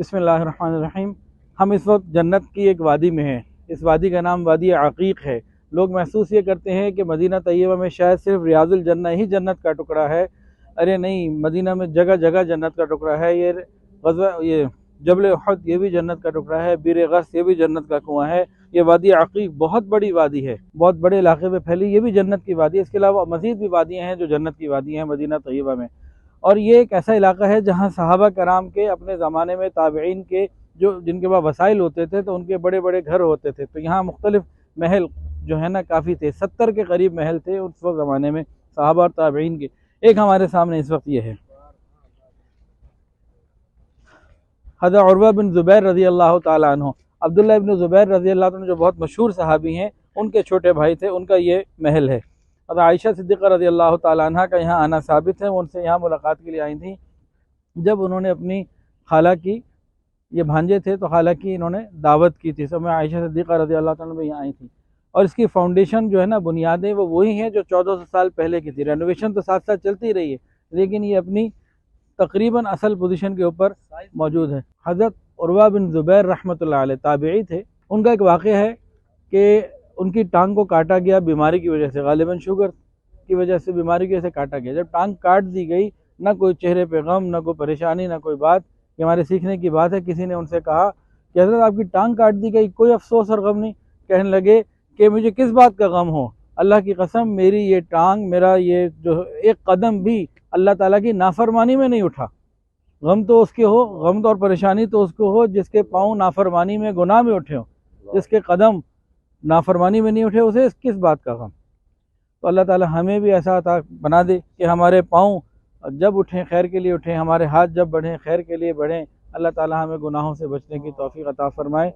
बिस्मिल्लाहिर्रहमानिर्रहीम। हम इस वक्त जन्नत की एक वादी में हैं। इस वादी का नाम वादी अकीक है। लोग महसूस ये करते हैं कि मदीना तैयबा में शायद सिर्फ रियाजुल जन्ना ही जन्नत का टुकड़ा है। अरे नहीं, मदीना में जगह जगह जन्नत का टुकड़ा है। ये जबल उहद ये भी जन्नत का टुकड़ा है। बीर गस ये भी जन्नत का कुआं है। ये वादी अकीक बहुत बड़ी वादी है, बहुत बड़े इलाके में फैली, ये भी जन्नत की वादी है। इसके अलावा मज़ीद भी वादियाँ हैं जो जन्नत की वादियाँ हैं मदीना तैयबा में। और ये एक ऐसा इलाका है जहाँ सहाबा कराम के अपने ज़माने में ताबईन के जो जिनके पास वसाइल होते थे तो उनके बड़े बड़े घर होते थे। तो यहाँ मुख्तलिफ महल जो है ना काफ़ी थे, 70 के करीब महल थे उस वक्त ज़माने में सहाबा और ताबईन के। एक हमारे सामने इस वक्त ये है। हज़रत उर्वा बिन ज़ुबैर रज़ी अल्लाह ताला अन्हु, अब्दुल्लाह इब्न ज़ुबैर रज़ी अल्लाह ताला जो बहुत मशहूर सहाबी हैं, उनके छोटे भाई थे, उनका ये महल है। हज़रत आयशा सिद्दीक़ा रज़ी अल्लाह ताला अन्हा का यहाँ आना साबित है। वो उनसे यहाँ मुलाकात के लिए आई थी जब उन्होंने अपनी खाला की, ये भांजे थे तो खाला की इन्होंने दावत की थी। समय आयशा सिद्दीक़ा रज़ी अल्लाह ताला में यहाँ आई थी। और इसकी फाउंडेशन जो है ना, बुनियादें वो वही हैं जो 1400 साल पहले की थी। रेनोवेशन तो साथ साथ चलती रही है, लेकिन ये अपनी तकरीबन असल पोजीशन के ऊपर मौजूद है। हज़रत उर्वा बिन ज़ुबैर रहमतुल्लाह अलैह ताबई थे। उनका एक वाक़या है कि उनकी टांग को काटा गया बीमारी की वजह से, गालिबन शुगर की वजह से, बीमारी की वजह से काटा गया। जब टांग काट दी गई, ना कोई चेहरे पे गम, ना कोई परेशानी, ना कोई बात। ये हमारे सीखने की बात है। किसी ने उनसे कहा कि हज़रत आपकी टांग काट दी गई, कोई अफसोस और गम नहीं? कहने लगे कि मुझे किस बात का गम हो, अल्लाह की कसम मेरी ये टांग, मेरा ये जो एक कदम भी अल्लाह ताला की नाफरमानी में नहीं उठा। गम तो उसके हो, गम तो और परेशानी तो उसको हो जिसके पाँव नाफरमानी में, गुनाह में उठे हो, जिसके कदम नाफरमानी में नहीं उठे, उसे किस बात का गम। तो अल्लाह ताला हमें भी ऐसा अता बना दे कि हमारे पाँव जब उठें खैर के लिए उठें, हमारे हाथ जब बढ़ें खैर के लिए बढ़ें। अल्लाह ताला हमें गुनाहों से बचने की तौफीक अता फरमाए।